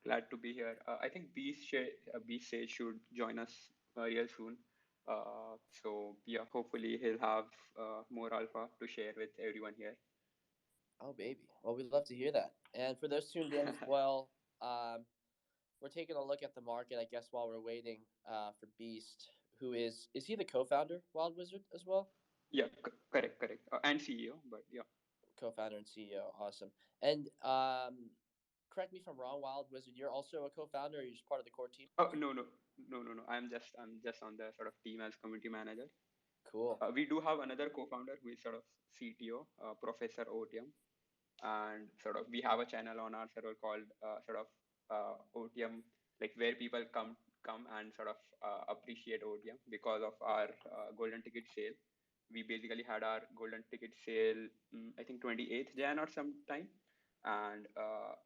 glad to be here. I think Beast says should join us real soon. So yeah, hopefully he'll have more alpha to share with everyone here. Oh, baby. Well, we'd love to hear that. And for those tuned in as well, we're taking a look at the market, I guess, while we're waiting for Beast, who is he the co-founder, Wild Wizard, as well? Yeah, correct. And CEO, but yeah. Co-founder and CEO. Awesome. And correct me if I'm wrong, Wild Wizard, you're also a co-founder, or you're just part of the core team? Oh no. I'm just on the sort of team as community manager. Cool. We do have another co-founder who is sort of CTO, Professor Otium, and sort of we have a channel on our server called sort of OTM, like where people come and sort of appreciate OTM because of our golden ticket sale. We basically had our golden ticket sale, I think 28th Jan or sometime, and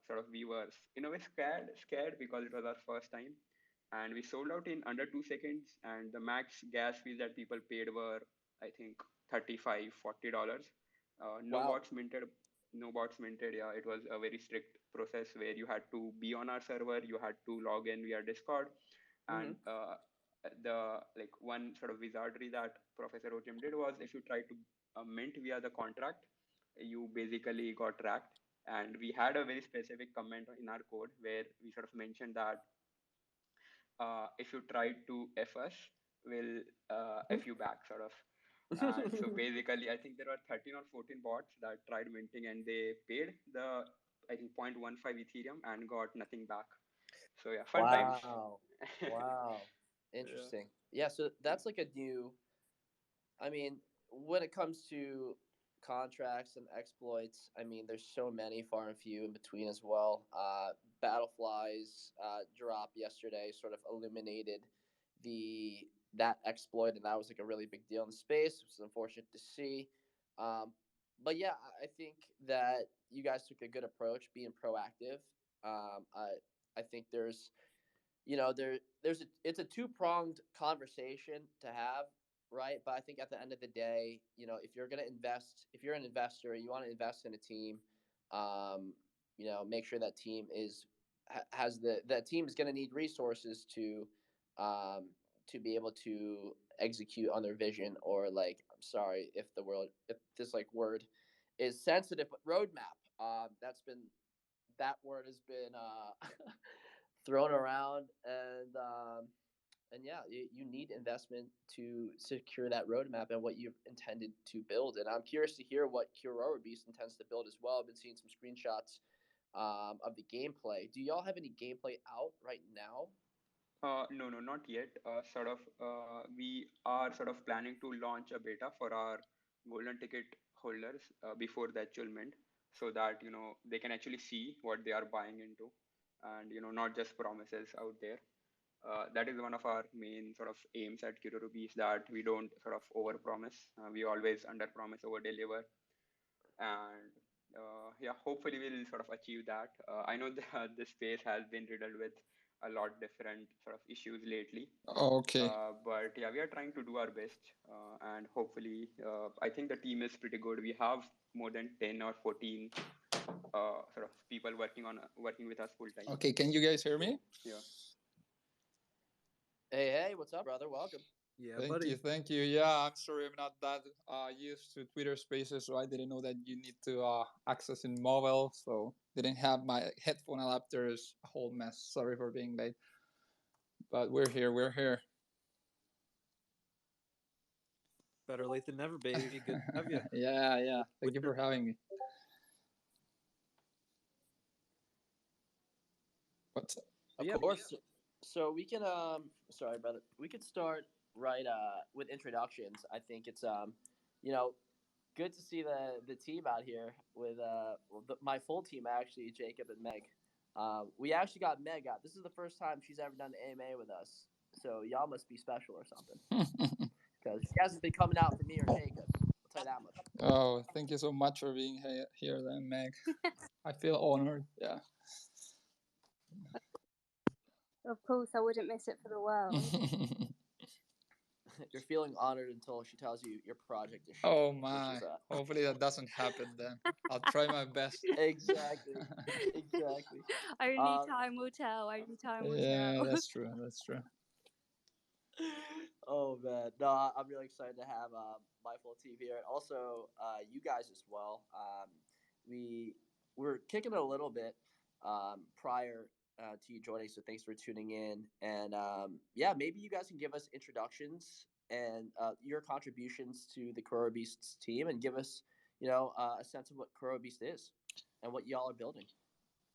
sort of we were in a way scared because it was our first time, and we sold out in under 2 seconds, and the max gas fees that people paid were I think 35 $40. No Wow. bots minted, no bots minted. Yeah, it was a very strict process where you had to be on our server, you had to log in via Discord, Mm-hmm. and the like one sort of wizardry that Professor Ochim did was if you try to mint via the contract, you basically got tracked. And we had a very specific comment in our code where we sort of mentioned that if you try to F us, we'll F you back, sort of. And so basically, I think there were 13 or 14 bots that tried minting and they paid the, I think, 0.15 Ethereum and got nothing back. So yeah, fun times. Wow. Wow. Yeah. Interesting. Yeah, so that's like a new, I mean, when it comes to contracts and exploits, I mean, there's so many, far and few in between as well. Battleflies drop yesterday sort of illuminated the that exploit, and that was like a really big deal in the space, which is unfortunate to see. Um, but yeah, I think that you guys took a good approach, being proactive. I think there's it's a two-pronged conversation to have, right? But I think at the end of the day, if you're going to invest, if you're an investor, you want to invest in a team, um, make sure that team has that team is going to need resources um, to be able to execute on their vision, or like, I'm sorry if this like word is sensitive, but roadmap. That word has been thrown around, and yeah, you need investment to secure that roadmap and what you've intended to build. And I'm curious to hear what Kuroro Beast intends to build as well. I've been seeing some screenshots of the gameplay. Do y'all have any gameplay out right now? No, not yet. We are sort of planning to launch a beta for our golden ticket holders before the actual mint, so that they can actually see what they are buying into, and not just promises out there. That is one of our main sort of aims at Kuroro is that we don't sort of overpromise. We always underpromise, over deliver, and yeah, hopefully we'll sort of achieve that. I know that the space has been riddled with a lot different sort of issues lately, Okay. but yeah, we are trying to do our best, and hopefully, I think the team is pretty good. We have more than 10 or 14 sort of people working with us full time. Okay, can you guys hear me? Yeah. Hey, what's up, brother? Welcome. Yeah, Thank buddy. you, thank you. Yeah, I'm sorry I'm not that used to Twitter Spaces, so I didn't know that you need to access in mobile. So didn't have my headphone adapters. A whole mess. Sorry for being late, but we're here. We're here. Better late than never, baby. Good to have you. Yeah. Thank you for having me. What's up? Of Yeah. course. So we can sorry, brother. We could start right with introductions. I think it's you know good to see the team out here with my full team, actually, Jacob and Meg. We actually got Meg out. This is the first time she's ever done AMA with us, so y'all must be special or something, because she hasn't been coming out for me or Jacob. I'll tell you that much. Oh, thank you so much for being here, then, Meg. I feel honored. Yeah. Of course, I wouldn't miss it for the world. you're feeling honored until she tells you your project is shipping. Oh Which is my! Hopefully that doesn't happen then. I'll try my best. exactly, exactly. Only time will tell. Only time will Yeah, tell. that's true. That's true. Oh man, no, I'm really excited to have my full team here, and also you guys as well. We were kicking it a little bit prior to you joining, so thanks for tuning in. And yeah, maybe you guys can give us introductions and your contributions to the Kuroro Beasts team, and give us, a sense of what Kuroro Beast is and what y'all are building.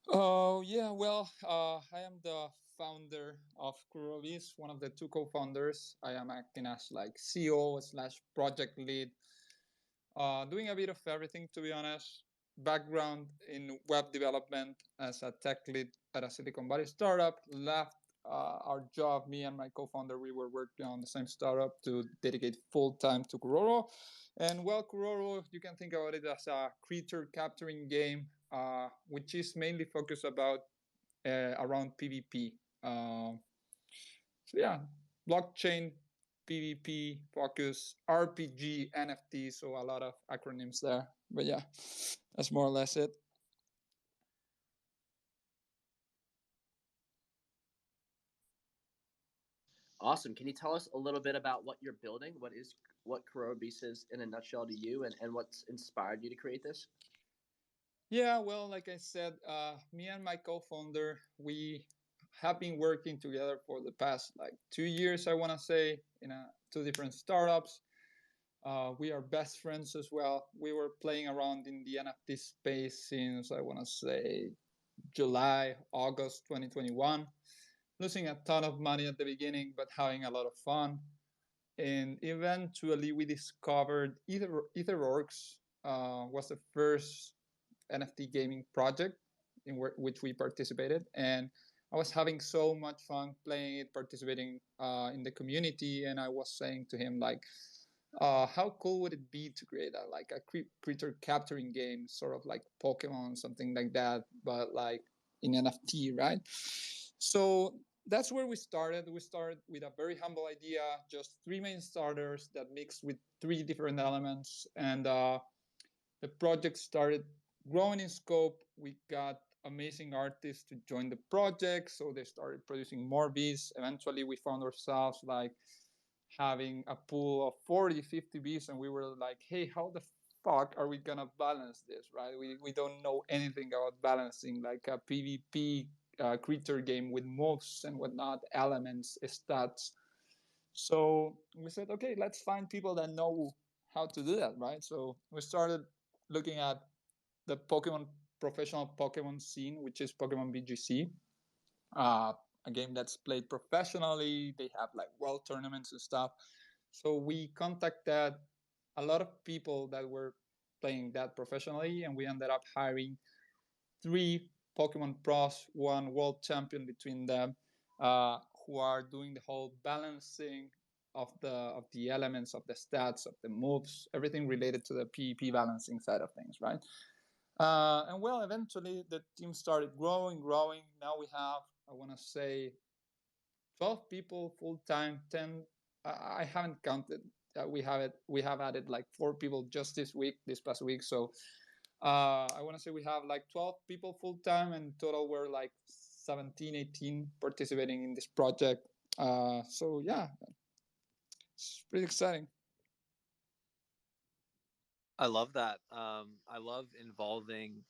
Oh yeah, well, I am the founder of Kuroro Beasts, one of the two co-founders. I am acting as like CEO slash project lead, doing a bit of everything to be honest. Background in web development as a tech lead at a Silicon Valley startup. Left our job, me and my co-founder, we were working on the same startup to dedicate full time to Kuroro. And well, Kuroro, you can think about it as a creature capturing game, which is mainly focused about around PvP. So yeah, blockchain, PvP focus, RPG, NFT. So a lot of acronyms there. But yeah, that's more or less it. Awesome. Can you tell us a little bit about what you're building? What Kuroro Beast is in a nutshell to you, and what's inspired you to create this? Yeah, well, like I said, me and my co-founder, we have been working together for the past like 2 years, I want to say, in two different startups. We are best friends as well. We were playing around in the NFT space since I want to say July, August 2021, losing a ton of money at the beginning, but having a lot of fun. And eventually, we discovered Etherworks was the first NFT gaming project in which we participated, and I was having so much fun playing it, participating in the community, and I was saying to him like, how cool would it be to create a creature capturing game, sort of like Pokemon, something like that, but like in NFT, right? So that's where we started. We started with a very humble idea, just three main starters that mixed with three different elements, and the project started growing in scope. We got amazing artists to join the project, so they started producing more bees. Eventually, we found ourselves like having a pool of 40, 50 bees, and we were like, hey, how the fuck are we gonna balance this, right? We don't know anything about balancing like a PvP creature game with moves and whatnot, elements, stats. So we said, okay, let's find people that know how to do that, right? So we started looking at the professional Pokemon scene, which is Pokemon BGC, a game that's played professionally. They have like world tournaments and stuff. So we contacted a lot of people that were playing that professionally, and we ended up hiring three Pokemon pros, one world champion between them, who are doing the whole balancing of the elements, of the stats, of the moves, everything related to the PvP balancing side of things, right? And well, eventually the team started growing. Now we have, I want to say, 12 people full time. 10, I haven't counted. We have added like 4 people just this past week. So I want to say we have like 12 people full time, and total we're like 17, 18 participating in this project. So yeah, it's pretty exciting. I love that. I love involving,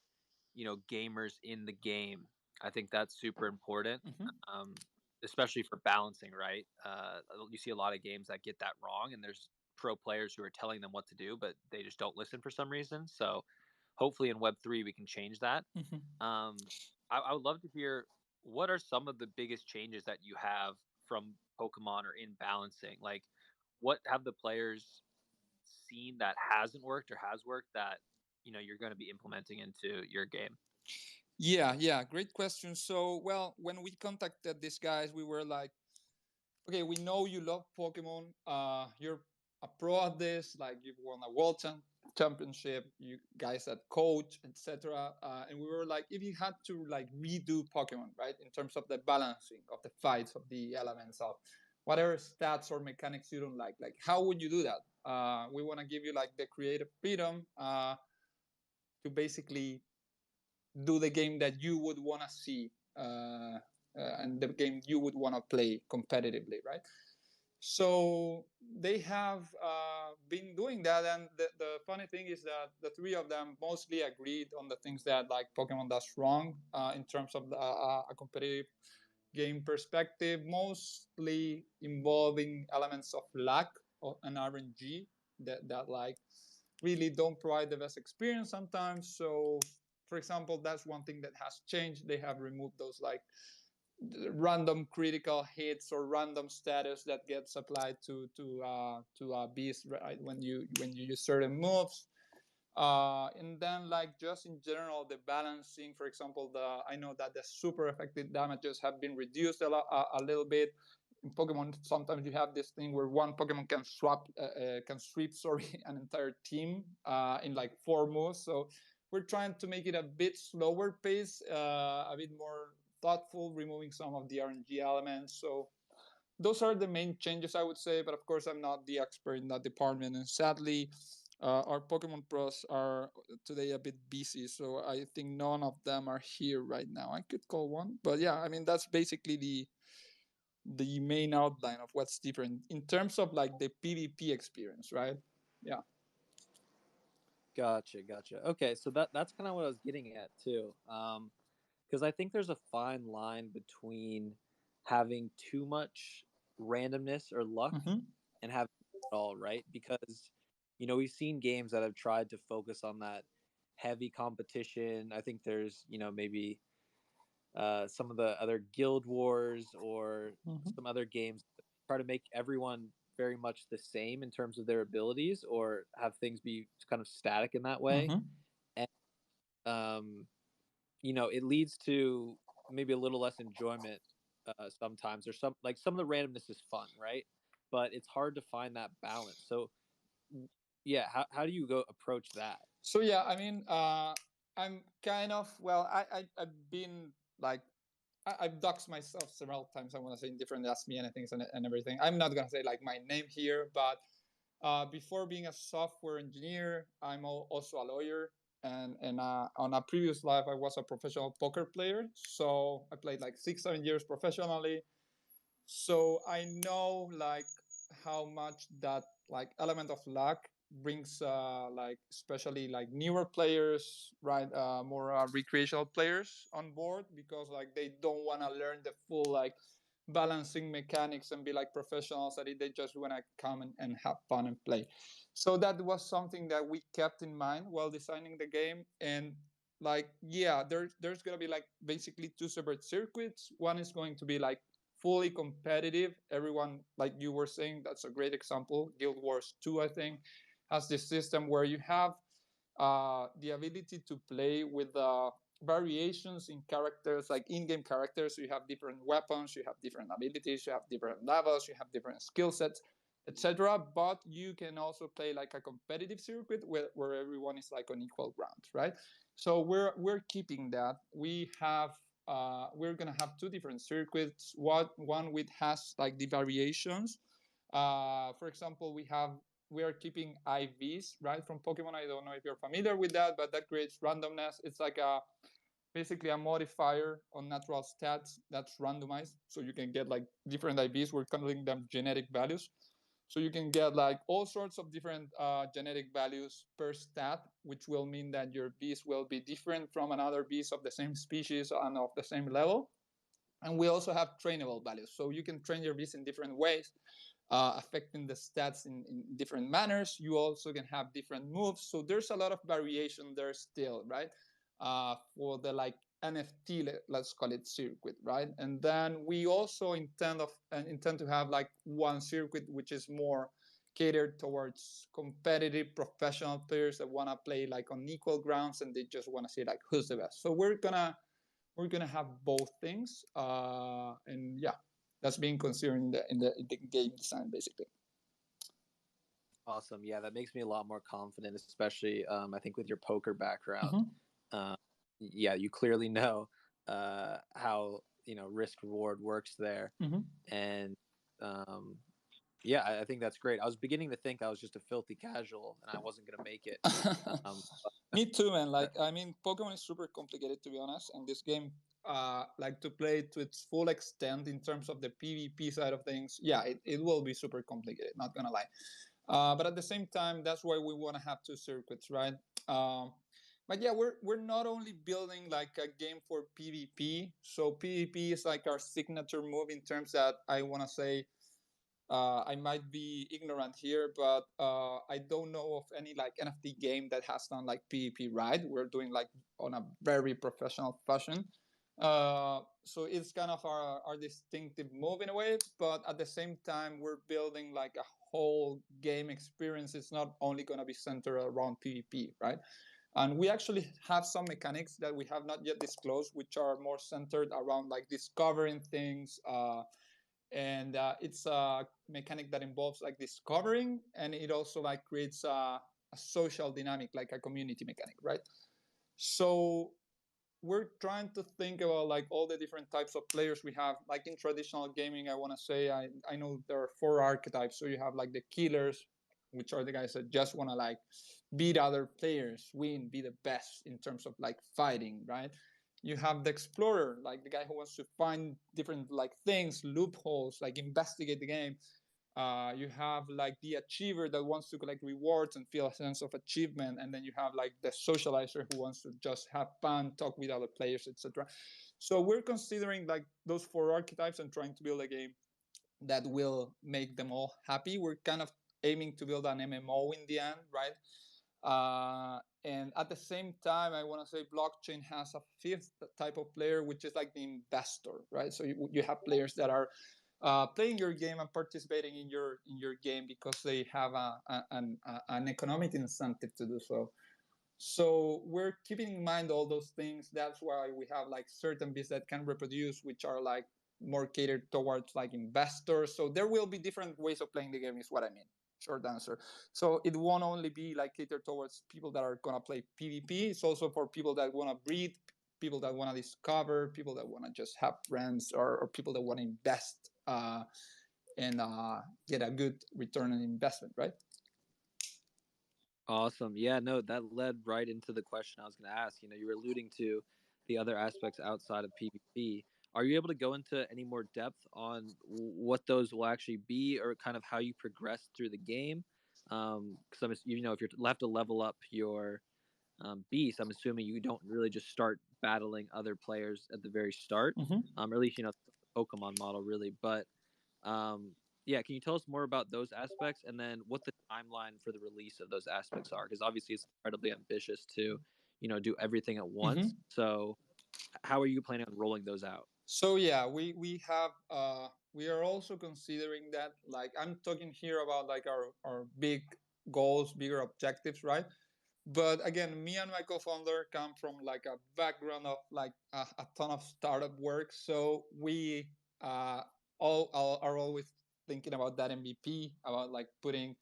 gamers in the game. I think that's super important, especially for balancing, right? You see a lot of games that get that wrong, and there's pro players who are telling them what to do, but they just don't listen for some reason. So hopefully in Web3 we can change that. Um, I would love to hear what are some of the biggest changes that you have from Pokemon or in balancing. Like, what have the players seen that hasn't worked or has worked that you're going to be implementing into your game? Yeah, great question. So, well, when we contacted these guys, we were like, okay, we know you love Pokemon. You're a pro at this. Like you've won a championship. You guys that coach, etc. And we were like, if you had to like redo Pokemon, right, in terms of the balancing of the fights of the elements of whatever stats or mechanics you don't like. Like, how would you do that? We want to give you like the creative freedom to basically do the game that you would want to see and the game you would want to play competitively, right? So they have been doing that, and the funny thing is that the three of them mostly agreed on the things that like Pokemon does wrong in terms of a competitive game perspective, mostly involving elements of luck and RNG that like really don't provide the best experience sometimes. So, for example, that's one thing that has changed. They have removed those like random critical hits or random status that gets applied to beast, right, when you use certain moves. And then like just in general the balancing, for example, I know that the super effective damages have been reduced a little bit. In Pokemon sometimes you have this thing where one Pokemon can sweep sorry an entire team in like 4 moves. So we're trying to make it a bit slower pace, a bit more thoughtful, removing some of the RNG elements. So those are the main changes, I would say. But of course, I'm not the expert in that department, and sadly, our Pokemon pros are today a bit busy, so I think none of them are here right now. I could call one, but yeah, I mean that's basically the main outline of what's different in terms of like the PvP experience, right? Yeah. Gotcha. Okay, so that's kind of what I was getting at too. Because I think there's a fine line between having too much randomness or luck and having it all, right? Because we've seen games that have tried to focus on that heavy competition. I think there's maybe some of the other Guild Wars or some other games that try to make everyone very much the same in terms of their abilities or have things be kind of static in that way. And it leads to maybe a little less enjoyment sometimes, or some of the randomness is fun, right? But it's hard to find that balance. So yeah, how do you go approach that? So yeah, I mean, I'm kind of, well, I've been like, I've doxed myself several times. I want to say in different Ask Me Anythings and everything. I'm not gonna say like my name here, but before being a software engineer, I'm also a lawyer. And on a previous life, I was a professional poker player. So I played like 6-7 years professionally. So I know like how much that like element of luck brings like especially like newer players, right, more recreational players on board, because like they don't want to learn the full like balancing mechanics and be like professionals at it. They just want to come and have fun and play. So that was something that we kept in mind while designing the game. And like, yeah, there's gonna be like basically 2 separate circuits. One is going to be like fully competitive. Everyone, like you were saying, that's a great example. Guild Wars 2, I think, has this system where you have the ability to play with variations in characters, like in-game characters. So you have different weapons, you have different abilities, you have different levels, you have different skill sets, etc. But you can also play like a competitive circuit where everyone is like on equal ground, right? So we're keeping that. We're gonna have 2 different circuits. One with has like the variations. For example, we are keeping IVs, right, from Pokemon. I don't know if you're familiar with that, but that creates randomness. It's like basically a modifier on natural stats that's randomized, so you can get like different IVs. We're calling them genetic values. So you can get like all sorts of different genetic values per stat, which will mean that your beast will be different from another beast of the same species and of the same level. And we also have trainable values. So you can train your beast in different ways, affecting the stats in different manners. You also can have different moves. So there's a lot of variation there still, right? For the like NFT, let's call it circuit, right? And then we also intend to have like one circuit which is more catered towards competitive professional players that want to play like on equal grounds and they just want to see like who's the best. So we're gonna have both things, and yeah, that's being considered in the game design basically. Awesome. Yeah, that makes me a lot more confident, especially I think with your poker background. Yeah, you clearly know how risk reward works there, and Yeah, I think that's great. I was beginning to think I was just a filthy casual and I wasn't going to make it. Me too, man. Like, I mean, Pokemon is super complicated, to be honest, and this game, like, to play it to its full extent in terms of the PvP side of things, yeah, it will be super complicated, not gonna lie. But at the same time, that's why we want to have two circuits, right? But yeah, we're not only building like a game for PvP. So PvP is like our signature move in terms that I want to say, I might be ignorant here, but I don't know of any like NFT game that has done like PvP right. We're doing like on a very professional fashion. So it's kind of our distinctive move in a way, but at the same time, we're building like a whole game experience. It's not only going to be centered around PvP, right? And we actually have some mechanics that we have not yet disclosed, which are more centered around like discovering things, and it's a mechanic that involves like discovering, and it also like creates a social dynamic, like a community mechanic, right? So we're trying to think about like all the different types of players we have. Like in traditional gaming, I want to say, I know there are 4 archetypes. So you have like the killers, which are the guys that just want to like beat other players, win, be the best in terms of like fighting, right? You have the explorer, like the guy who wants to find different like things, loopholes, like investigate the game. You have like the achiever that wants to collect rewards and feel a sense of achievement, and then you have like the socializer who wants to just have fun, talk with other players, etc. So we're considering like those 4 archetypes and trying to build a game that will make them all happy. We're kind of aiming to build an MMO in the end, right? And at the same time, I want to say blockchain has a 5th type of player, which is like the investor, right? So you have players that are playing your game and participating in your game because they have an economic incentive to do so. So we're keeping in mind all those things. That's why we have like certain bits that can reproduce, which are like more catered towards like investors. So there will be different ways of playing the game, is what I mean. Short answer. So it won't only be like catered towards people that are gonna play PvP. It's also for people that wanna breed, people that wanna discover, people that wanna just have friends, or people that wanna invest and get a good return on investment, right? Awesome. Yeah, no, that led right into the question I was going to ask. You were alluding to the other aspects outside of PvP. Are you able to go into any more depth on what those will actually be, or kind of how you progress through the game? Because if you're left to level up your beast, I'm assuming you don't really just start battling other players at the very start. Or at least the Pokemon model, really. But yeah, can you tell us more about those aspects, and then what the timeline for the release of those aspects are? Because obviously it's incredibly ambitious to, do everything at once. So how are you planning on rolling those out? So yeah, we have we are also considering that, like, I'm talking here about like our big goals, bigger objectives, right? But again, me and my co-founder come from like a background of like a ton of startup work, so we all are always thinking about that MVP, about like putting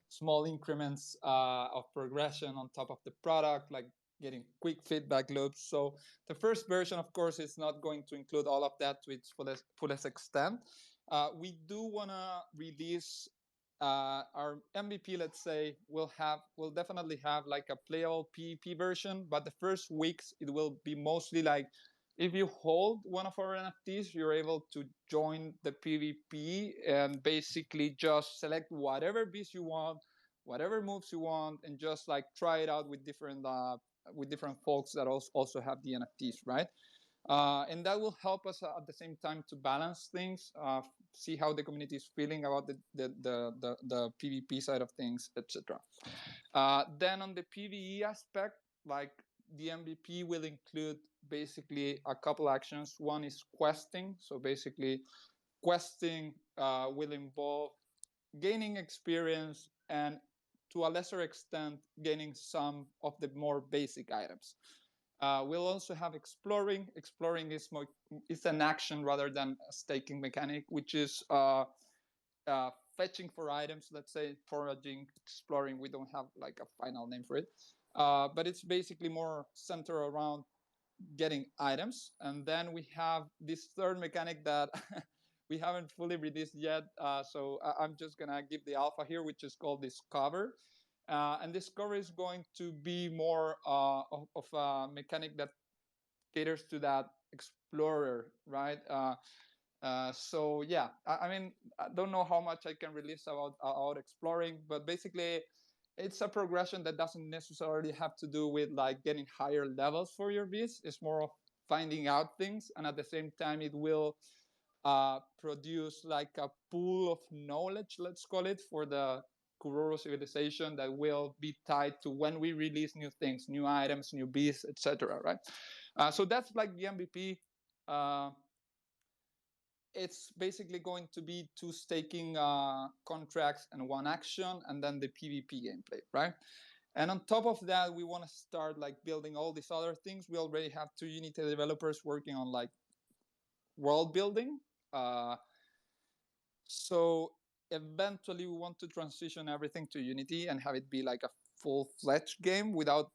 small increments of progression on top of the product, like getting quick feedback loops. So the first version, of course, is not going to include all of that to its fullest extent. We do want to release our MVP. Let's say we'll definitely have like a playable PvP version, but the first weeks it will be mostly like, if you hold one of our NFTs, you're able to join the PvP and basically just select whatever beast you want, whatever moves you want, and just like try it out with different folks that also have the NFTs, right? And that will help us at the same time to balance things, see how the community is feeling about the PvP side of things, etc. Then on the PvE aspect, like the MVP will include basically a couple actions. One is questing. So basically, questing will involve gaining experience and, to a lesser extent, gaining some of the more basic items. We'll also have exploring. Exploring is an action rather than a staking mechanic, which is fetching for items. Let's say foraging, exploring. We don't have like a final name for it, but it's basically more centered around getting items. And then we have this third mechanic that We haven't fully released yet, so I'm just gonna give the alpha here, which is called Discover. And Discover is going to be more of a mechanic that caters to that explorer, right? So yeah, I mean, I don't know how much I can release about exploring, but basically, it's a progression that doesn't necessarily have to do with like getting higher levels for your beast. It's more of finding out things, and at the same time, it will produce like a pool of knowledge, let's call it, for the Kuroro civilization that will be tied to when we release new things, new items, new beasts, etc. Right? So that's like the MVP. It's basically going to be two staking contracts and one action, and then the PvP gameplay, right? And on top of that, we want to start like building all these other things. We already have 2 Unity developers working on like world building. So eventually, we want to transition everything to Unity and have it be like a full-fledged game without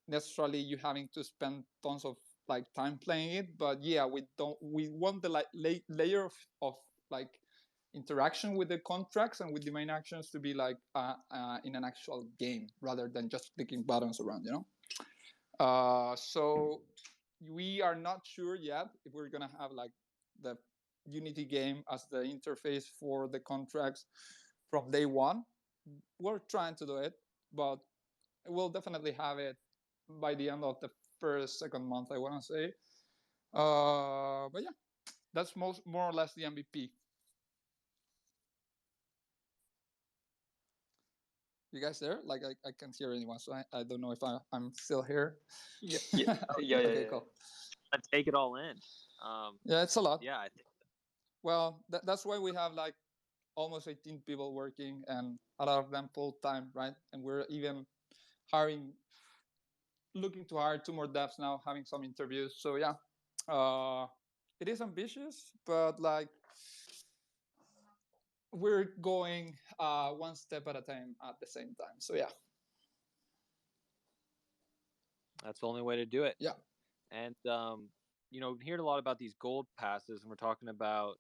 necessarily you having to spend tons of like time playing it. But yeah, we want the like layer of like interaction with the contracts and with the main actions to be like in an actual game rather than just clicking buttons around, you know. So we are not sure yet if we're gonna have like the Unity game as the interface for the contracts from day one. We're trying to do it, but we'll definitely have it by the end of the second month, I want to say. But yeah, that's more or less the MVP. You guys there? Like I can't hear anyone, so I don't know if I'm still here. Yeah. Okay, cool. And take it all in. Yeah, it's a lot. Yeah, I think. Well, that's why we have like almost 18 people working, and a lot of them full time, right? And we're even looking to hire 2 more devs now, having some interviews. So yeah, it is ambitious, but like we're going one step at a time at the same time. So yeah, That's the only way to do it. Yeah. And hearing a lot about these gold passes, and we're talking about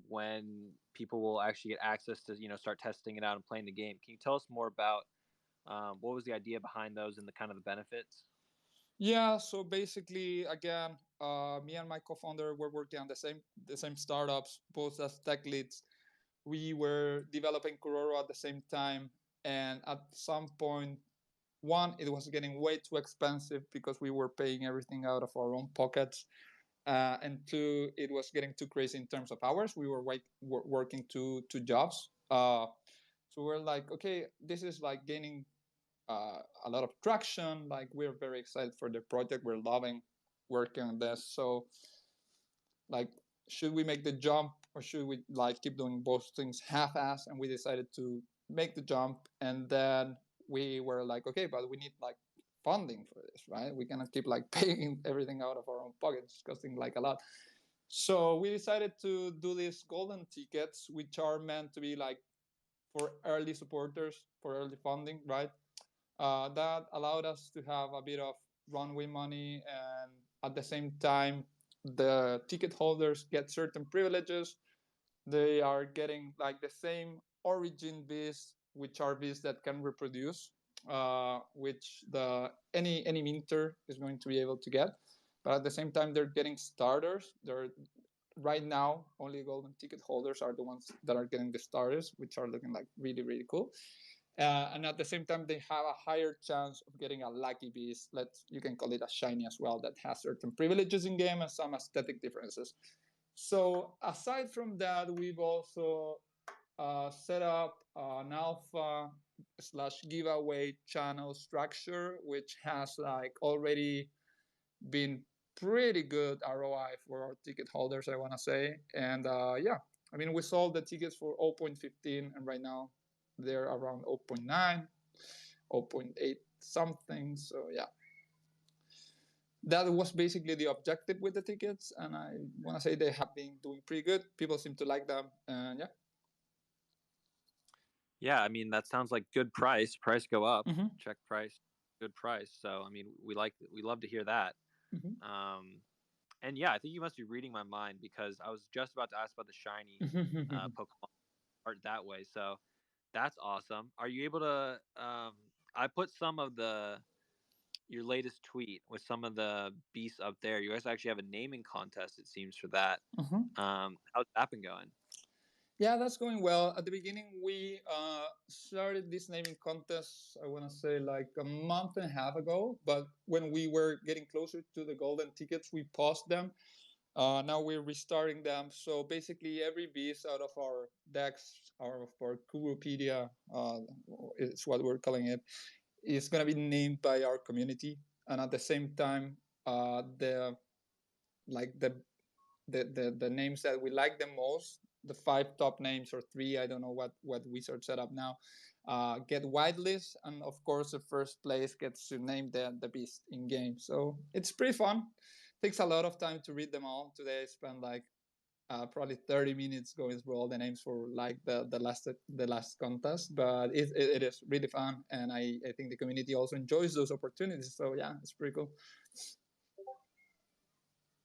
when people will actually get access to start testing it out and playing the game. Can you tell us more about what was the idea behind those and the kind of the benefits? Yeah, so basically, again, me and my co-founder were working on the same startups, both as tech leads. We were developing Kuroro at the same time, and at some point, one, it was getting way too expensive because we were paying everything out of our own pockets, and two, it was getting too crazy in terms of hours. We were working two jobs, so we're like, okay, this is like gaining a lot of traction. Like we're very excited for the project. We're loving working on this. So like, should we make the jump or should we like keep doing both things half-ass? And we decided to make the jump. And then we were like, okay, but we need like funding for this, right? We cannot keep like paying everything out of our own pockets, costing like a lot. So we decided to do these golden tickets, which are meant to be like for early supporters, for early funding, right? That allowed us to have a bit of runway money, and at the same time, the ticket holders get certain privileges. They are getting like the same origin beasts, which are beasts that can reproduce, which any minter is going to be able to get. But at the same time, they're getting starters. They're right now only golden ticket holders are the ones that are getting the starters, which are looking like really, really cool. And at the same time, they have a higher chance of getting a lucky beast. You can call it a shiny as well, that has certain privileges in game and some aesthetic differences. So aside from that, we've also set up an alpha / giveaway channel structure, which has like already been pretty good ROI for our ticket holders, I want to say. And yeah, I mean, we sold the tickets for 0.15, and right now they're around 0.9, 0.8 something. So yeah, that was basically the objective with the tickets, and I want to say they have been doing pretty good. People seem to like them, and yeah. Yeah, I mean that sounds like good price. Price go up. Mm-hmm. Check price, good price. So I mean we love to hear that. Mm-hmm. And yeah, I think you must be reading my mind because I was just about to ask about the shiny Pokemon art that way. So that's awesome. Are you able to? I put some of your latest tweet with some of the beasts up there. You guys actually have a naming contest, it seems, for that. How's that been going? Yeah, that's going well. At the beginning, we started this naming contest, I want to say like a month and a half ago. But when we were getting closer to the golden tickets, we paused them. Now we're restarting them. So basically, every beast out of our decks, out of our Kuropedia, is what we're calling it, is going to be named by our community. And at the same time, the like the names that we like the most, the 5 top names or 3, I don't know what Wizard set up now, get whitelist, and of course the first place gets to name the beast in game. So it's pretty fun. Takes a lot of time to read them all. Today I spent like probably 30 minutes going through all the names for like the last contest, but it is really fun, and I think the community also enjoys those opportunities. So yeah, it's pretty cool.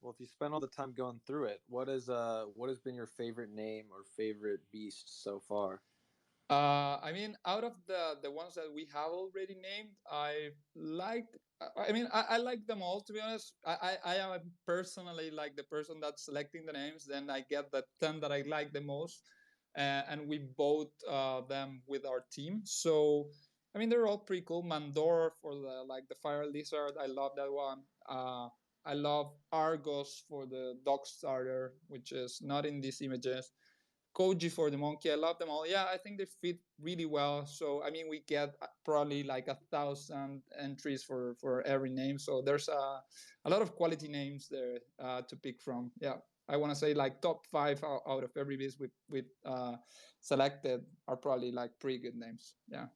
Well, if you spend all the time going through it, what has been your favorite name or favorite beast so far? I mean, out of the ones that we have already named, I like. I mean, I like them all, to be honest. I am personally like the person that's selecting the names. Then I get the 10 that I like the most, and we vote them with our team. So I mean, they're all pretty cool. Mandor for the fire lizard. I love that one. I love Argos for the dog starter, which is not in these images. Koji for the monkey. I love them all. Yeah, I think they fit really well. So I mean, we get probably like 1,000 entries for every name. So there's a lot of quality names there to pick from. Yeah, I want to say like top 5 out of every beast with selected are probably like pretty good names. Yeah.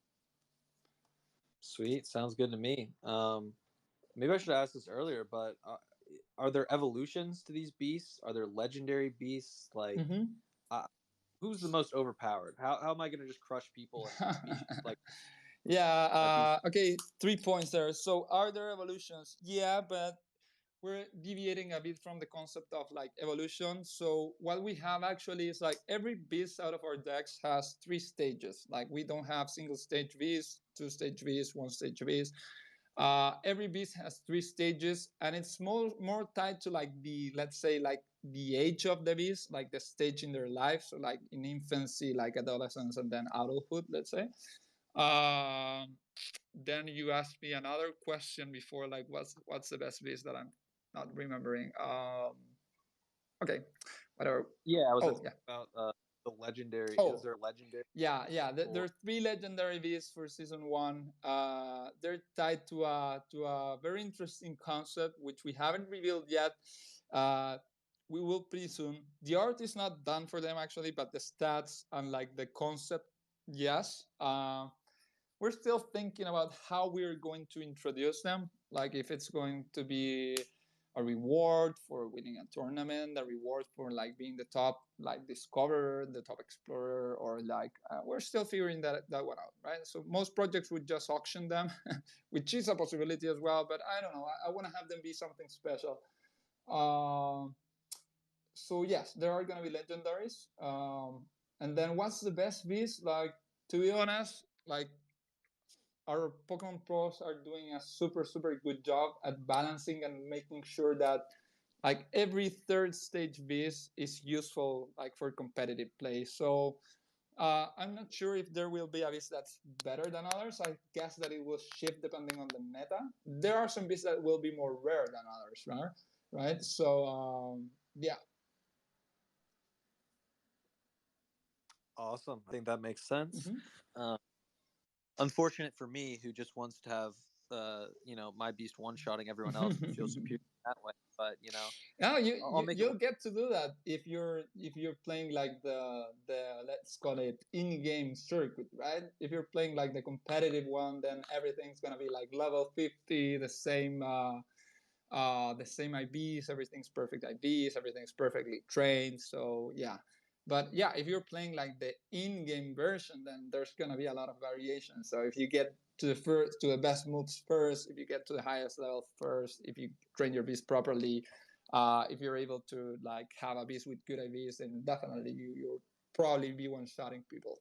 Sweet, sounds good to me. Maybe I should ask this earlier, but are there evolutions to these beasts? Are there legendary beasts? Like, who's the most overpowered? How am I going to just crush people in species like? Yeah. Okay. 3 points there. So are there evolutions? Yeah, but we're deviating a bit from the concept of like evolution. So what we have actually is like every beast out of our decks has 3 stages. Like we don't have single stage beasts, 2 stage beasts, 1 stage beast. Every beast has 3 stages, and it's more tied to like the, let's say, like the age of the beast, like the stage in their life. So like in infancy, like adolescence, and then adulthood, let's say. Then you asked me another question before, like what's the best beast that I'm not remembering. Okay, whatever. Yeah, I was about the legendary. Is there legendary? Yeah. There are 3 legendary beasts for season 1. They're tied to a very interesting concept which we haven't revealed yet. We will pretty soon. The art is not done for them actually, but the stats and like the concept, yes. We're still thinking about how we're going to introduce them. Like if it's going to be a reward for winning a tournament, a reward for like being the top like discoverer, the top explorer, or like we're still figuring that one out, right? So most projects would just auction them, which is a possibility as well. But I don't know. I want to have them be something special. So yes, there are going to be legendaries. And then what's the best beast? Like to be honest, like our Pokemon pros are doing a super good job at balancing and making sure that like every 3rd stage beast is useful like for competitive play. So I'm not sure if there will be a beast that's better than others. I guess that it will shift depending on the meta. There are some beasts that will be more rare than others, right? So yeah. Awesome. I think that makes sense. Unfortunate for me, who just wants to have my beast one-shotting everyone else and feel superior that way. But no, you'll get to do that if you're playing like the let's call it in-game circuit, right? If you're playing like the competitive one, then everything's gonna be like level 50, the same IBs, everything's perfect IBs, everything's perfectly trained. So yeah. But yeah, if you're playing like the in-game version, then there's gonna be a lot of variation. So if you get to the best moves first, if you get to the highest level first, if you train your beast properly, if you're able to like have a beast with good IVs, then definitely you'll probably be one-shotting people.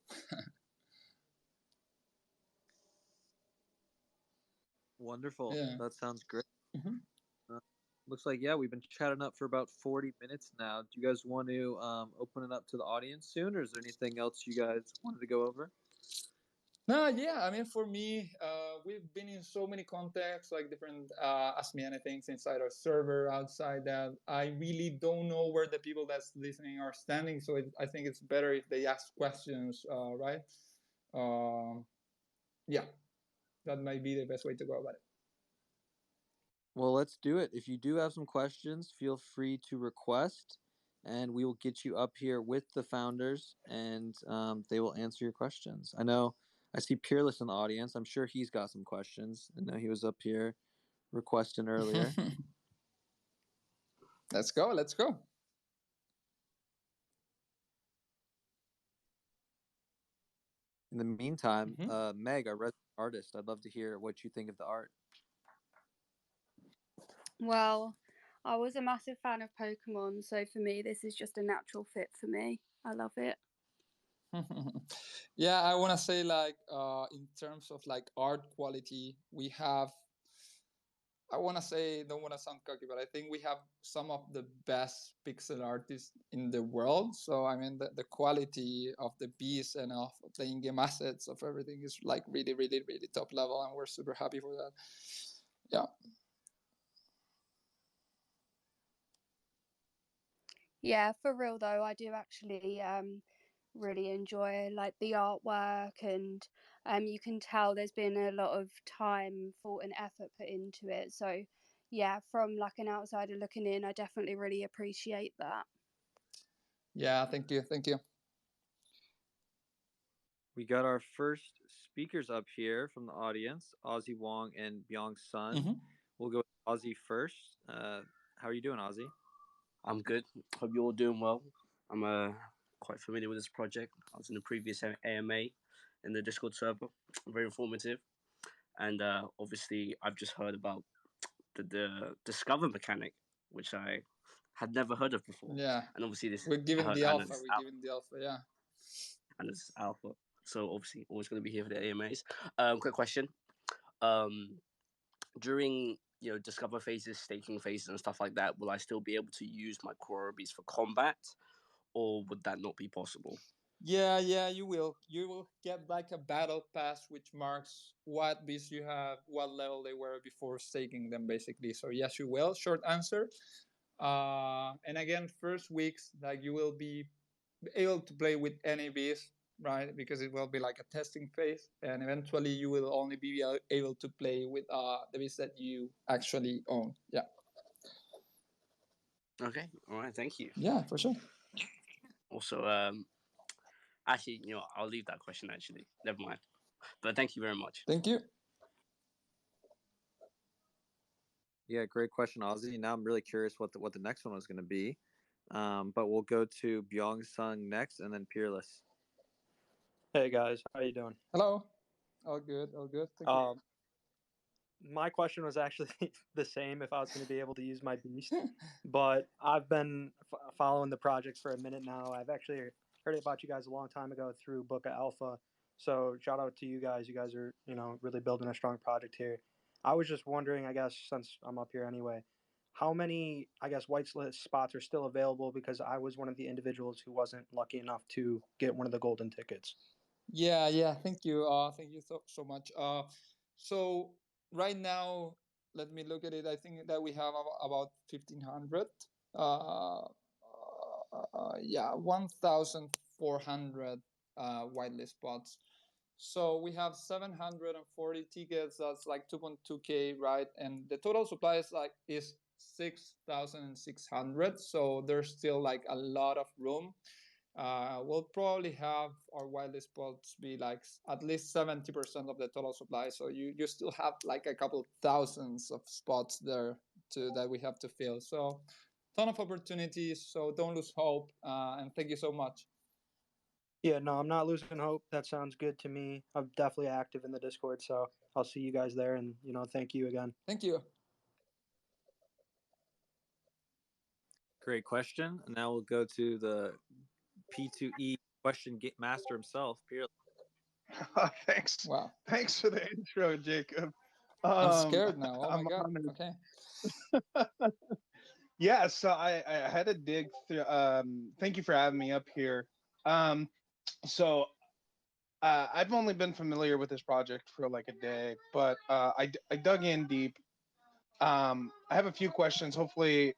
Wonderful. Yeah. That sounds great. Mm-hmm. Looks like, yeah, we've been chatting up for about 40 minutes now. Do you guys want to open it up to the audience soon, or is there anything else you guys wanted to go over? No, yeah. I mean, for me, we've been in so many contexts, like different Ask Me Anything inside our server, outside that. I really don't know where the people that's listening are standing, so I think it's better if they ask questions, right? Yeah, that might be the best way to go about it. Well, let's do it. If you do have some questions, feel free to request, and we will get you up here with the founders, and they will answer your questions. I see Peerless in the audience. I'm sure he's got some questions. I know he was up here requesting earlier. Let's go. In the meantime, Mm-hmm. Meg, our resident artist, I'd love to hear what you think of the art. Well, I was a massive fan of Pokemon, so for me, this is just a natural fit for me. I love it. Yeah, I want to say like in terms of like art quality, we have. I want to say, don't want to sound cocky, but I think we have some of the best pixel artists in the world. So I mean, the quality of the beast and of the in-game assets of everything is like really, really, really top level, and we're super happy for that. Yeah. Yeah, for real though, I do actually really enjoy like the artwork, and you can tell there's been a lot of time, thought, and effort put into it. So yeah, from like an outsider looking in, I definitely really appreciate that. Yeah, thank you. We got our first speakers up here from the audience, Ozzy Wong and Byung Sun. Mm-hmm. We'll go with Ozzy first. How are you doing, Ozzy? I'm good. Hope you're all doing well. I'm quite familiar with this project. I was in the previous AMA in the Discord server. Very informative. And obviously, I've just heard about the Discover mechanic, which I had never heard of before. Yeah. And obviously, this We're giving heard, the alpha. Yeah. And it's alpha. So obviously, always going to be here for the AMAs. Quick question. During discover phases, staking phases, and stuff like that, will I still be able to use my Kuroro Beasts for combat, or would that not be possible? Yeah, you will. You will get like a battle pass which marks what beasts you have, what level they were before staking them, basically. So yes, you will. Short answer. And again, first weeks, like you will be able to play with any beast, right? Because it will be like a testing phase, and eventually you will only be able to play with the beast that you actually own. Yeah. Okay. All right. Thank you. Yeah, for sure. Also, actually, I'll leave that question. Actually, never mind. But thank you very much. Thank you. Yeah, great question, Ozzy. Now I'm really curious what the next one was going to be. But we'll go to Byung Sun next, and then Peerless. Hey guys, how you doing? Hello. All good. Thank you. My question was actually the same if I was going to be able to use my beast, but I've been following the project for a minute now. I've actually heard about you guys a long time ago through Book of Alpha. So shout out to you guys. You guys are, really building a strong project here. I was just wondering, I guess, since I'm up here anyway, how many, I guess, whitelist spots are still available, because I was one of the individuals who wasn't lucky enough to get one of the golden tickets. Yeah. Thank you. Thank you so much. So right now, let me look at it. I think that we have about 1,500. 1,400 whitelist spots. So we have 740 tickets. That's like 2.2k, right? And the total supply is 6,600. So there's still like a lot of room. We'll probably have our whitelist spots be like at least 70% of the total supply. So you still have like a couple thousands of spots there that we have to fill. So ton of opportunities. So don't lose hope. And thank you so much. Yeah, no, I'm not losing hope. That sounds good to me. I'm definitely active in the Discord, so I'll see you guys there. And, thank you again. Thank you. Great question. And now we'll go to the P2E question master himself, Peerless. Thanks. Wow. Thanks for the intro, Jacob. I'm scared now. Oh I'm my god. honored. Okay. Yeah, so I had to dig through. Thank you for having me up here. So I've only been familiar with this project for like a day, but I dug in deep. I have a few questions. Hopefully,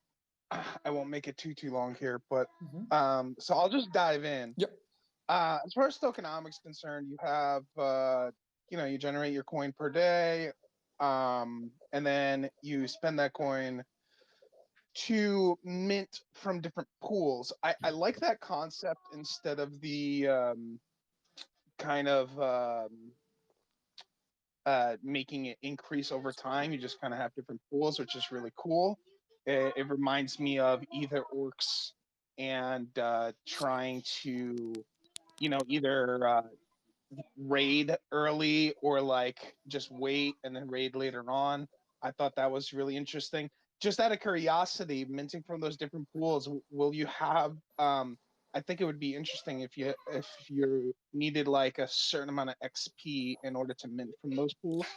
I won't make it too long here, but so I'll just dive in. Yep. As far as tokenomics concerned, you have you generate your coin per day, and then you spend that coin to mint from different pools. I like that concept instead of the kind of making it increase over time. You just kind of have different pools, which is really cool. It reminds me of either orcs and trying to, either raid early or like just wait and then raid later on. I thought that was really interesting. Just out of curiosity, minting from those different pools, will you have I think it would be interesting if you needed like a certain amount of XP in order to mint from those pools.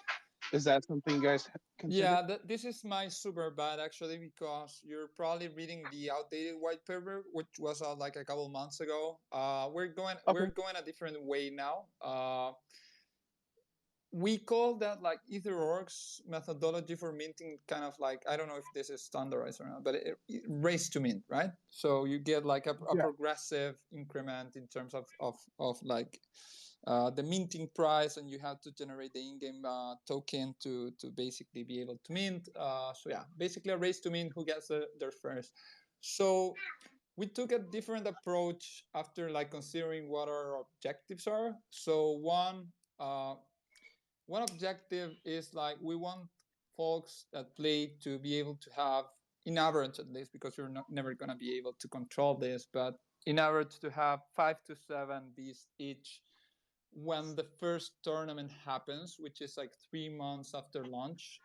Is that something you guys consider? Yeah, this is my super bad actually, because you're probably reading the outdated white paper, which was like a couple months ago. We're going a different way now. We call that like Ether Org's methodology for minting, kind of like, I don't know if this is standardized or not, but it race to mint, right? So you get like a progressive increment in terms of like the minting price, and you have to generate the in-game token to basically be able to mint. So yeah, basically a race to mint, who gets there first. So we took a different approach after like considering what our objectives are. So one objective is like, we want folks that play to be able to have, in average at least, because you're never going to be able to control this, but in average to have 5 to 7 beasts each when the first tournament happens, which is like 3 months after launch.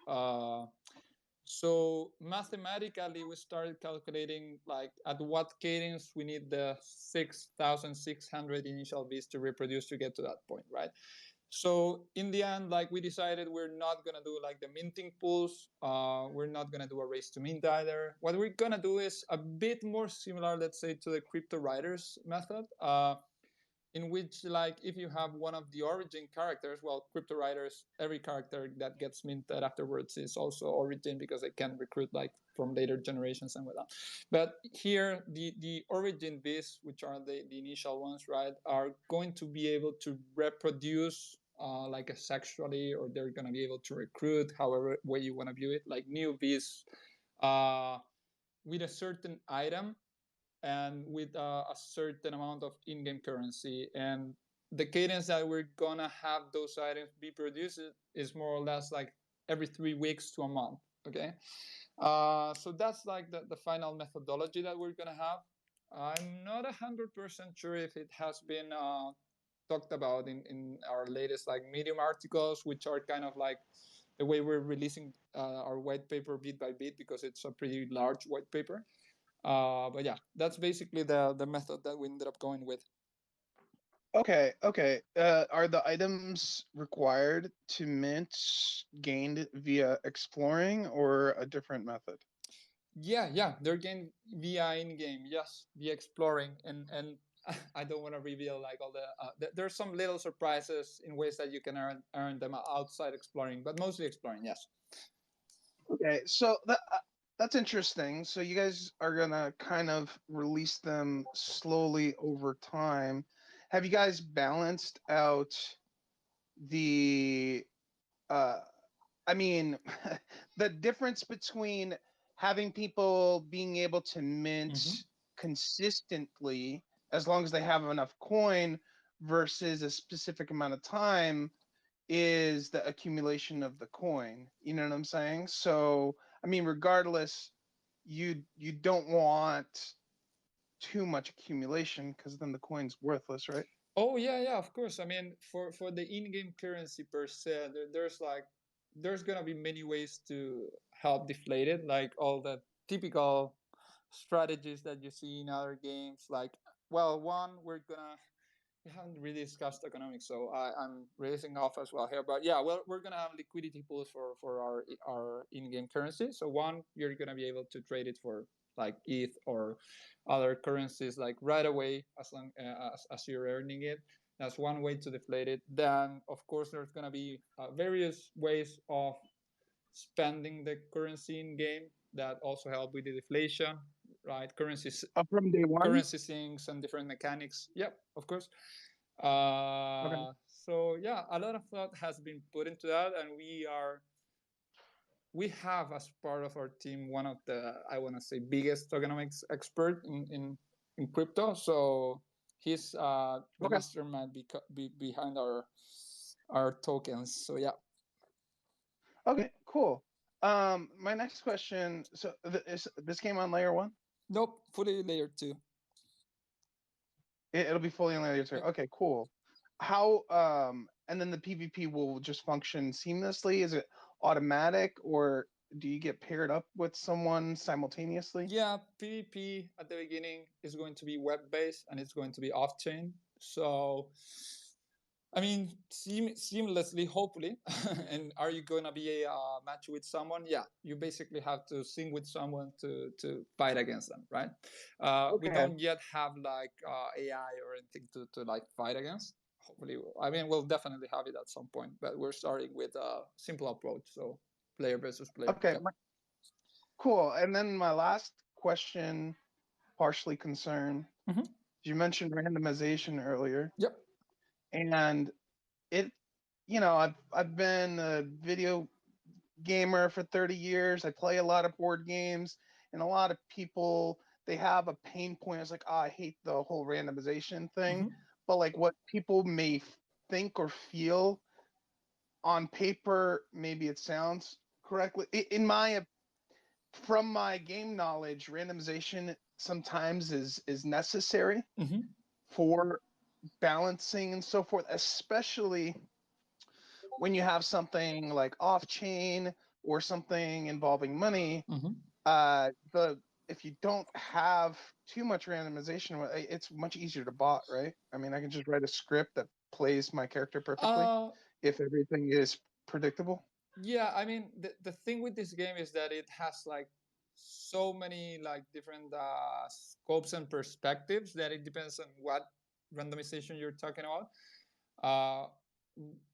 So mathematically, we started calculating like at what cadence we need the 6,600 initial beasts to reproduce to get to that point, right? So in the end, like, we decided we're not gonna do like the minting pools. We're not gonna do a race to mint either. What we're gonna do is a bit more similar, let's say, to the crypto writers method, in which, like, if you have one of the origin characters, well, crypto writers, every character that gets minted afterwards is also origin, because they can recruit like from later generations and whatnot. But here, the origin beasts, which are the initial ones, right, are going to be able to reproduce like sexually, or they're going to be able to recruit, however way you want to view it, like new beasts with a certain item and with a certain amount of in-game currency. And the cadence that we're gonna have those items be produced is more or less like every 3 weeks to a month. Okay, so that's like the final methodology that we're gonna have. I'm not 100% sure if it has been talked about in our latest like Medium articles, which are kind of like the way we're releasing our white paper bit by bit, because it's a pretty large white paper. But yeah, that's basically the method that we ended up going with. Okay. Are the items required to mint gained via exploring, or a different method? Yeah, they're gained via in-game. Yes, via exploring, and I don't want to reveal like all there's some little surprises in ways that you can earn them outside exploring, but mostly exploring. Yes. Okay, so that's interesting. So you guys are gonna kind of release them slowly over time. Have you guys balanced out the uh I mean the difference between having people being able to mint consistently as long as they have enough coin versus a specific amount of time is the accumulation of the coin. You know what I'm saying? So, I mean, regardless, you don't want too much accumulation, because then the coin's worthless, right? Oh yeah, of course. I mean, for the in-game currency per se, there's gonna be many ways to help deflate it, like all the typical strategies that you see in other games. Like, well, one, we haven't really discussed economics, so I'm racing off as well here. But yeah, well, we're gonna have liquidity pools for our in-game currency. So one, you're gonna be able to trade it for like ETH or other currencies like right away as long as you're earning it. That's one way to deflate it. Then of course there's gonna be various ways of spending the currency in game that also help with the deflation, right? Currencies, From day one. currency sinks and different mechanics. Yep, of course. Okay. So yeah, a lot of thought has been put into that, and we have as part of our team one of the, I want to say, biggest tokenomics expert in crypto. So he's the Okay. mastermind behind our tokens. So yeah. Okay, cool. My next question. So is this game on layer 1? Nope, fully layer 2. It'll be fully on layer 2. Yep. Okay, cool. How and then the PvP will just function seamlessly? Is it automatic, or do you get paired up with someone simultaneously? Yeah, PvP at the beginning is going to be web-based and it's going to be off-chain. So, I mean, seamlessly, hopefully. And are you going to be a match with someone? Yeah, you basically have to sync with someone to fight against them, right? We Okay. don't yet have like AI or anything to like fight against. Hopefully, I mean, we'll definitely have it at some point, but we're starting with a simple approach. So, player versus player. Okay. Yep. Cool. And then my last question, partially concerned. Mhm. You mentioned randomization earlier. Yep. And it, I've been a video gamer for 30 years. I play a lot of board games, and a lot of people, they have a pain point. It's like, I hate the whole randomization thing. Mhm. But like what people may think or feel on paper, maybe it sounds correctly. From my game knowledge, randomization sometimes is necessary Mhm. for balancing and so forth, especially when you have something like off chain or something involving money. Mhm. If you don't have too much randomization, it's much easier to bot, right? I mean, I can just write a script that plays my character perfectly if everything is predictable. Yeah, I mean the thing with this game is that it has like so many like different scopes and perspectives that it depends on what randomization you're talking about. Uh,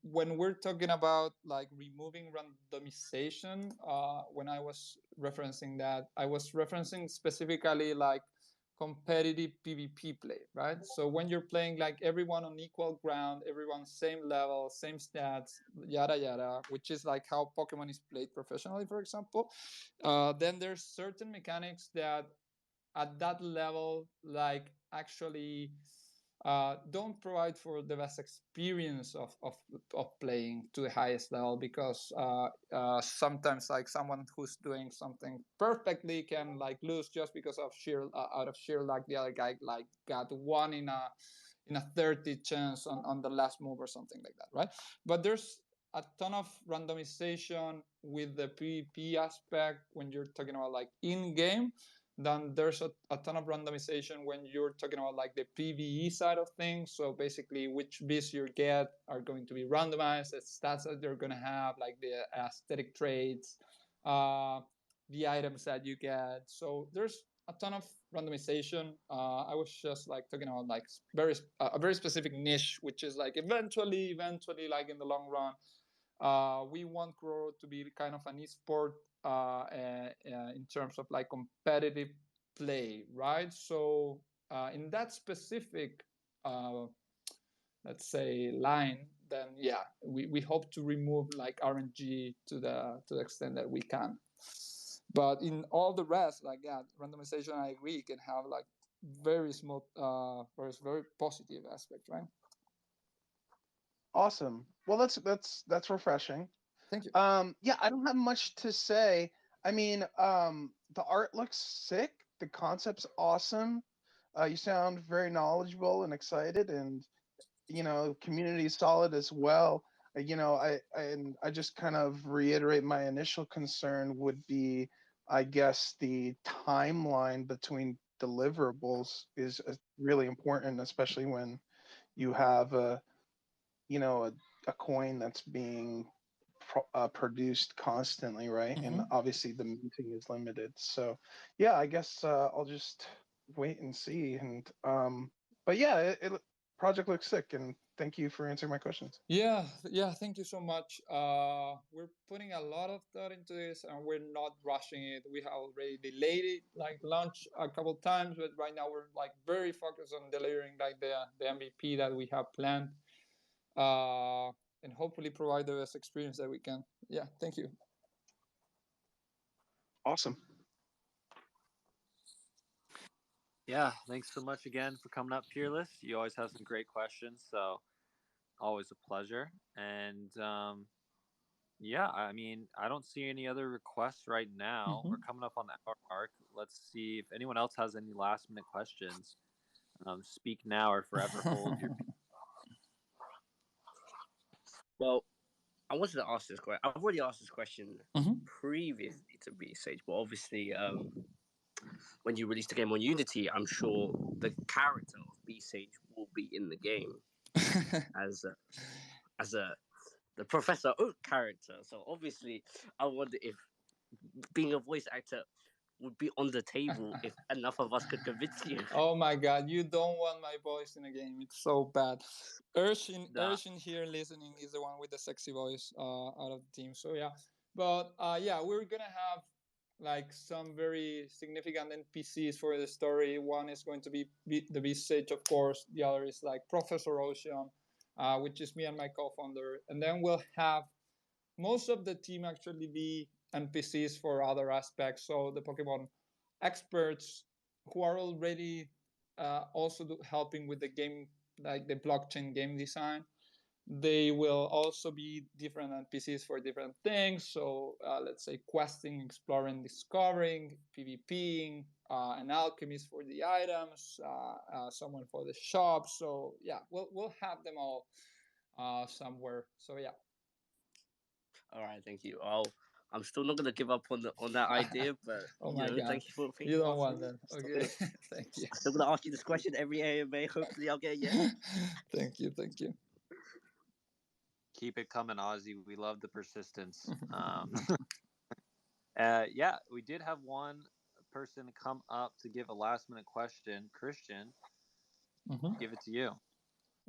when we're talking about like removing randomization, when I was referencing that, I was referencing specifically like competitive PvP play, right? So when you're playing like everyone on equal ground, everyone same level, same stats, yada yada, which is like how Pokemon is played professionally, for example, then there's certain mechanics that at that level, like actually don't provide for the best experience of playing to the highest level, because sometimes like someone who's doing something perfectly can like lose just because of sheer out of sheer luck. The other guy like got one in a 30 chance on the last move or something like that, right? But there's a ton of randomization with the PvP aspect when you're talking about like in-game. Then there's a ton of randomization when you're talking about like the PvE side of things. So basically which beasts you get are going to be randomized, the stats that you're going to have, like the aesthetic traits, the items that you get. So there's a ton of randomization. I was just like talking about like a very specific niche, which is like eventually like in the long run, we want Kuroro to be kind of an esport in terms of like competitive play, right? So in that specific, let's say, line, then yeah, we hope to remove like RNG to the extent that we can. But in all the rest, like yeah, randomization, I agree, can have like very small, very positive aspects, right? Awesome. Well, that's refreshing. Thank you. Yeah, I don't have much to say. I mean, the art looks sick. The concept's awesome. You sound very knowledgeable and excited, and community is solid as well. I just kind of reiterate my initial concern would be I guess the timeline between deliverables is really important, especially when you have a coin that's being produced constantly, right? And obviously the minting is limited. So yeah, I guess I'll just wait and see. And but yeah, it project looks sick, and thank you for answering my questions. Yeah, thank you so much. We're putting a lot of thought into this, and we're not rushing it. We have already delayed it, like launch a couple times, but right now we're like very focused on delivering like the MVP that we have planned, and hopefully provide the best experience that we can. Yeah, thank you. Awesome. Yeah, thanks so much again for coming up, Fearless. You always have some great questions, so always a pleasure. And yeah, I mean, I don't see any other requests right now. We're coming up on the hour mark. Let's see if anyone else has any last minute questions. Speak now or forever hold your peace. Well, I wanted to ask this question. I've already asked this question previously to B Sage, but obviously, when you release the game on Unity, I'm sure the character of B Sage will be in the game as the Professor Oak character. So obviously, I wonder if being a voice actor would be on the table if enough of us could convince you. Oh my God, you don't want my voice in a game. It's so bad. Urshin here listening is the one with the sexy voice out of the team. So yeah, but yeah, we're gonna have like some very significant NPCs for the story. One is going to be the Beast Sage, of course. The other is like Professor Ocean, which is me and my co-founder. And then we'll have most of the team actually be NPCs for other aspects. So the Pokemon experts who are already also helping with the game, like the blockchain game design. They will also be different NPCs for different things. So let's say questing, exploring, discovering, PvPing, an alchemist for the items, someone for the shop. So yeah, we'll have them all somewhere. So yeah. All right, thank you. I'm still not gonna give up on that idea, but oh my God, thank you for thinking. You don't want that. Okay, thank you. I'm still gonna ask you this question every AMA. Hopefully, I'll get a yes. Thank you. Keep it coming, Ozzy. We love the persistence. Yeah, we did have one person come up to give a last minute question. Christian, give it to you.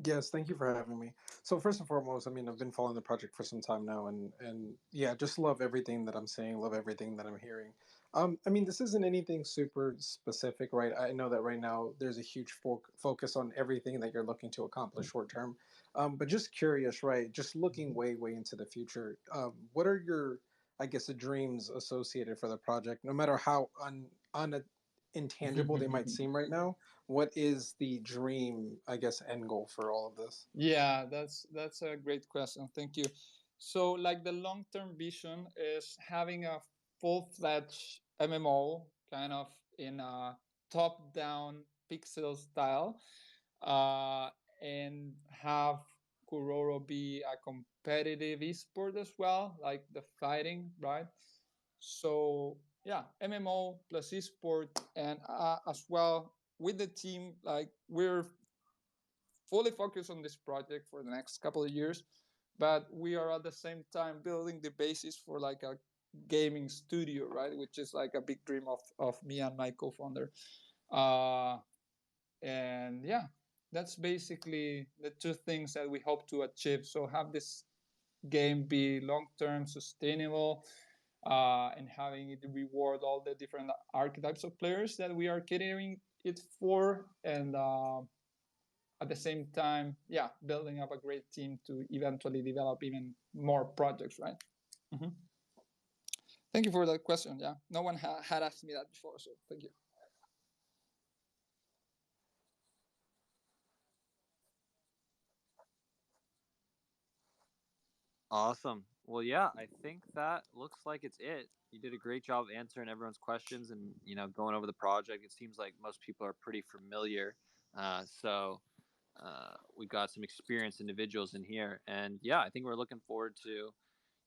Yes, thank you for having me. So first and foremost, I mean, I've been following the project for some time now, and yeah, just love everything that I'm seeing, love everything that I'm hearing. I mean, this isn't anything super specific, right? I know that right now there's a huge focus on everything that you're looking to accomplish short term, but just curious, right? Just looking way into the future, what are your, I guess, the dreams associated for the project? No matter how intangible they might seem right now, what is the dream, I guess, end goal for all of this? Yeah, that's a great question. Thank you. So like the long-term vision is having a full-fledged MMO kind of in a top-down pixel style, and have Kuroro be a competitive esport as well, like the fighting, right? So yeah, MMO plus esport, and as well with the team, like we're fully focused on this project for the next couple of years, but we are at the same time building the basis for like a gaming studio, right? Which is like a big dream of me and my co-founder. And yeah, that's basically the two things that we hope to achieve. So have this game be long-term sustainable, and having it reward all the different archetypes of players that we are catering it for, and at the same time, yeah, building up a great team to eventually develop even more projects, right? Thank you for that question. Yeah, no one had asked me that before, so thank you. Awesome. Well, yeah, I think that looks like it's it. You did a great job answering everyone's questions and going over the project. It seems like most people are pretty familiar. So we got some experienced individuals in here, and yeah, I think we're looking forward to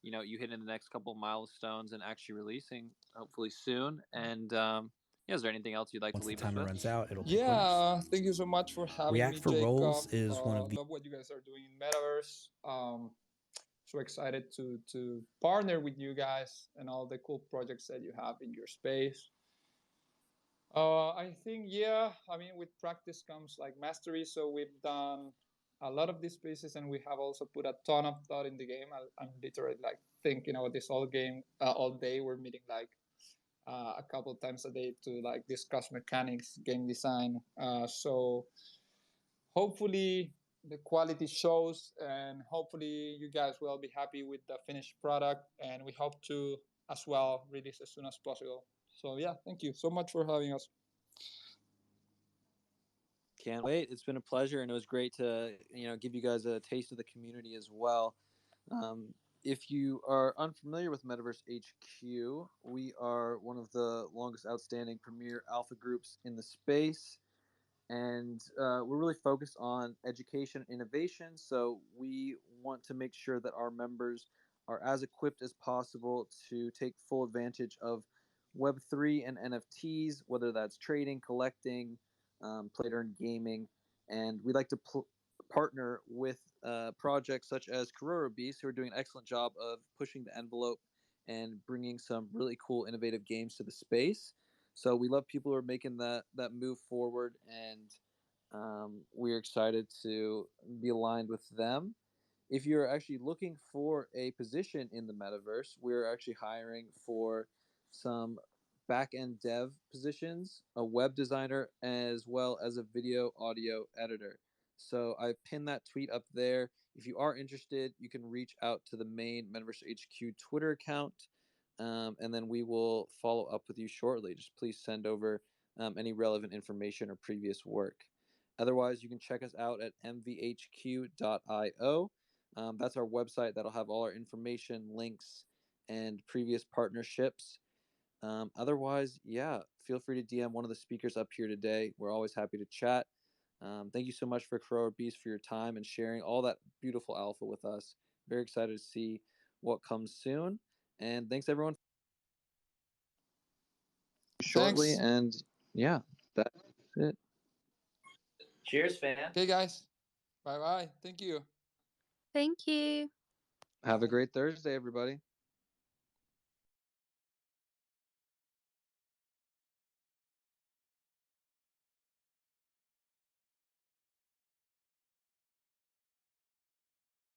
you hit in the next couple milestones and actually releasing hopefully soon. And is there anything else you'd like Once to leave the timer us with? runs out, it'll Yeah, thank you so much for having React me, for Jacob. Roles is one of the Love what you guys are doing in Metaverse. So excited to partner with you guys and all the cool projects that you have in your space. I think, with practice comes like mastery. So we've done a lot of these pieces, and we have also put a ton of thought in the game. I'm literally like thinking about this all day. We're meeting like a couple of times a day to like discuss mechanics, game design. So hopefully the quality shows, and hopefully you guys will be happy with the finished product. And we hope to as well release as soon as possible. So yeah, thank you so much for having us. Can't wait. It's been a pleasure, and it was great to give you guys a taste of the community as well. If you are unfamiliar with Metaverse HQ, we are one of the longest outstanding premier alpha groups in the space, and we're really focused on education and innovation. So we want to make sure that our members are as equipped as possible to take full advantage of Web3 and NFTs, whether that's trading, collecting, play to earn gaming. And we like to partner with projects such as Kuroro Beasts, who are doing an excellent job of pushing the envelope and bringing some really cool, innovative games to the space. So we love people who are making that move forward, and we're excited to be aligned with them. If you're actually looking for a position in the metaverse, we're actually hiring for some back-end dev positions, a web designer, as well as a video audio editor. So I pinned that tweet up there. If you are interested, you can reach out to the main Metaverse HQ Twitter account, and then we will follow up with you shortly. Just please send over any relevant information or previous work. Otherwise, you can check us out at mvhq.io. That's our website that'll have all our information, links, and previous partnerships. Otherwise, feel free to DM one of the speakers up here today. We're always happy to chat. Thank you so much for Kuroro Beast for your time and sharing all that beautiful alpha with us. Very excited to see what comes soon. And thanks everyone shortly. Thanks. And that's it. Cheers, fan. Okay, guys. Bye bye. Thank you. Thank you. Have a great Thursday, everybody.